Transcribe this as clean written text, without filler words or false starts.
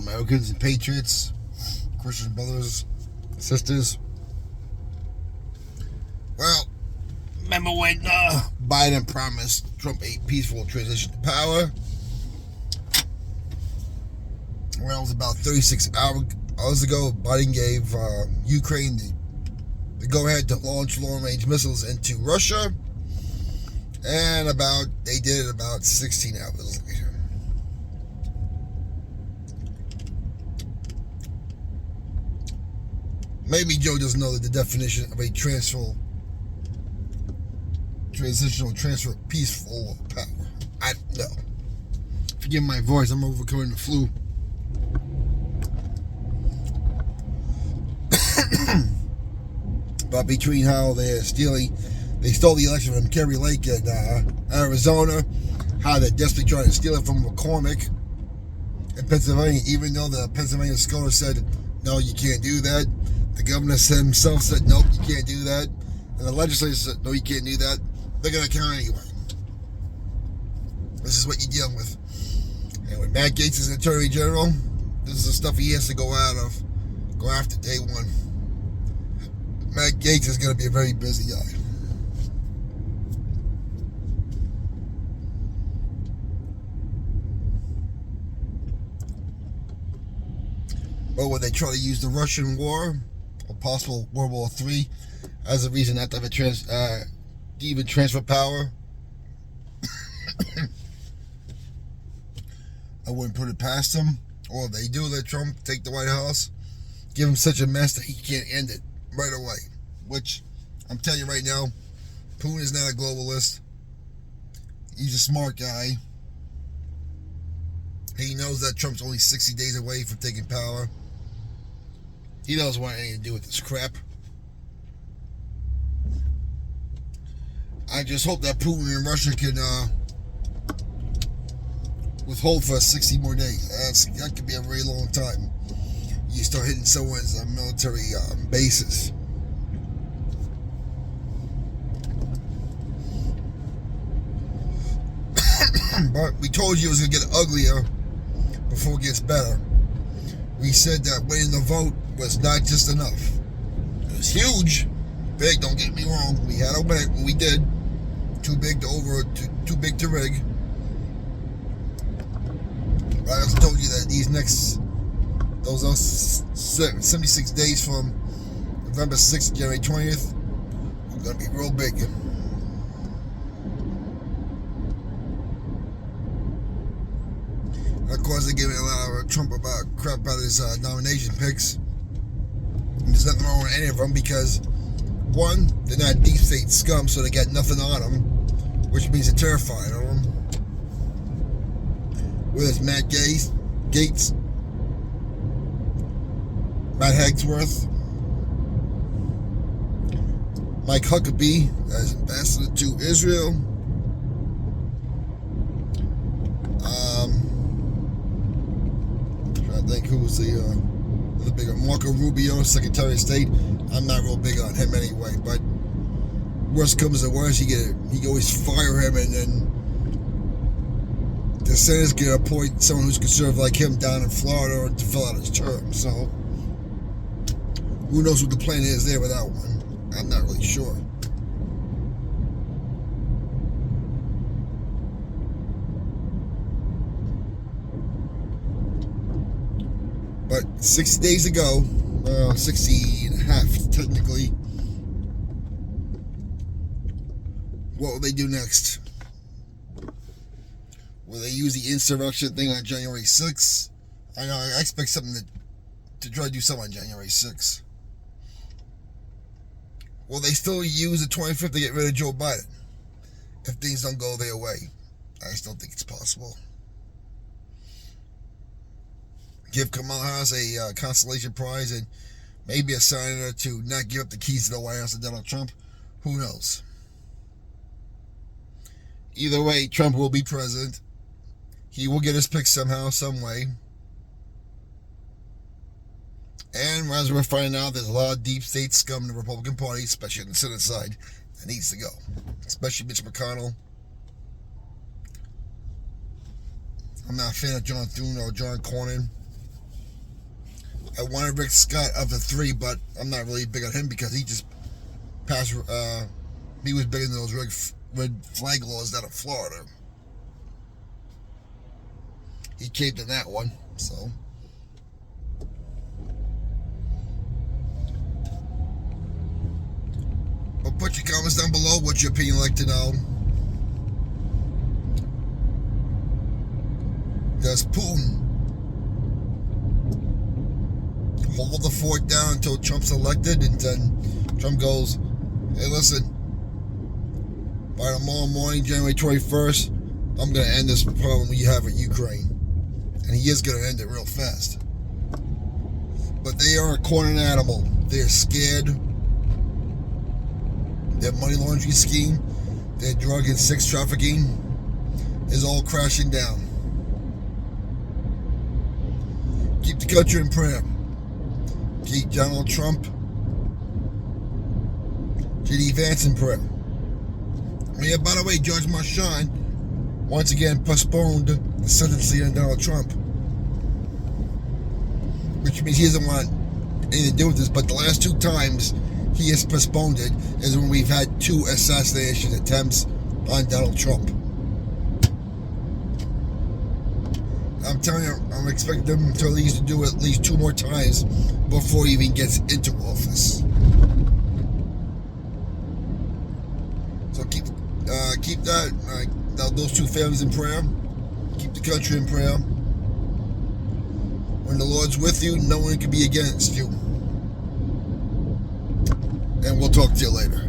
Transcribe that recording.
Americans and patriots, Christian brothers, sisters. Well, remember when Biden promised Trump a peaceful transition to power? Well, it was about 36 hours ago. Biden gave Ukraine the go-ahead to launch long-range missiles into Russia, and they did it about 16 hours later. Maybe Joe doesn't know the definition of a transitional transfer of peaceful power. I don't know. Forgive my voice, I'm overcoming the flu. But between how they stole the election from Kerry Lake in Arizona, how they're desperately trying to steal it from McCormick in Pennsylvania, even though the Pennsylvania scholar said, no, you can't do that. The governor himself said, nope, you can't do that. And the legislature said, no, you can't do that. They're going to count anyway. This is what you're dealing with. And when Matt Gaetz is Attorney General, this is the stuff he has to go after day one. Matt Gaetz is going to be a very busy guy. But when they try to use the Russian war, or possible World War III, as a reason not to have even transfer power, I wouldn't put it past them. Or if they do let Trump take the White House, give him such a mess that he can't end it right away. Which, I'm telling you right now, Putin is not a globalist. He's a smart guy. He knows that Trump's only 60 days away from taking power. He doesn't want anything to do with this crap. I just hope that Putin and Russia can withhold for 60 more days. That could be a very long time. You start hitting someone's military bases. But we told you it was going to get uglier before it gets better. We said that winning the vote was not just enough. It was huge. Big, don't get me wrong. We had to win it when we did. Too big to rig. But I also told you that those 76 days from November 6th to January 20th are going to be real big. Of course, they're giving a lot of Trump crap about his nomination picks. And there's nothing wrong with any of them because, one, they're not deep state scum, so they got nothing on them, which means they're terrified of them. Whether it's Matt Gaetz, Matt Hagsworth, Mike Huckabee as ambassador to Israel. I think who was the bigger Marco Rubio, Secretary of State. I'm not real big on him anyway, but worst comes to worst, you always fire him, and then the Senate's gonna appoint someone who's conservative like him down in Florida to fill out his term. So who knows what the plan is there with that one? I'm not really sure. But 60 days ago, 60 and a half technically, what will they do next? Will they use the insurrection thing on January 6th? I know, I expect something to try to do something on January 6th. Will they still use the 25th to get rid of Joe Biden if things don't go their way? I still think it's possible. Give Kamala Harris a consolation prize and maybe assign her to not give up the keys to the White House to Donald Trump. Who knows? Either way, Trump will be president. He will get his pick somehow, some way. And as we're finding out, there's a lot of deep state scum in the Republican Party, especially on the Senate side, that needs to go. Especially Mitch McConnell. I'm not a fan of John Thune or John Cornyn. I wanted Rick Scott of the three, but I'm not really big on him because he just passed. He was bigger than those red flag laws out of Florida. He caved in that one, so. But put your comments down below. What's your opinion like to know? Does Putin hold the fort down until Trump's elected, and then Trump goes, hey, listen, by tomorrow morning, January 21st, I'm going to end this problem we have with Ukraine. And he is going to end it real fast. But they are a cornered animal. They're scared. Their money laundering scheme, their drug and sex trafficking is all crashing down. Keep the country in prayer. Keep Donald Trump, J.D. Vance in prayer. Oh yeah, by the way, Judge Marchand once again postponed the sentencing on Donald Trump, which means he doesn't want anything to do with this. But the last two times he has postponed it is when we've had 2 assassination attempts on Donald Trump. I'm telling you, I'm expecting them to at least do it at least 2 more times before he even gets into office. So keep those 2 families in prayer. Keep the country in prayer. When the Lord's with you, no one can be against you. And we'll talk to you later.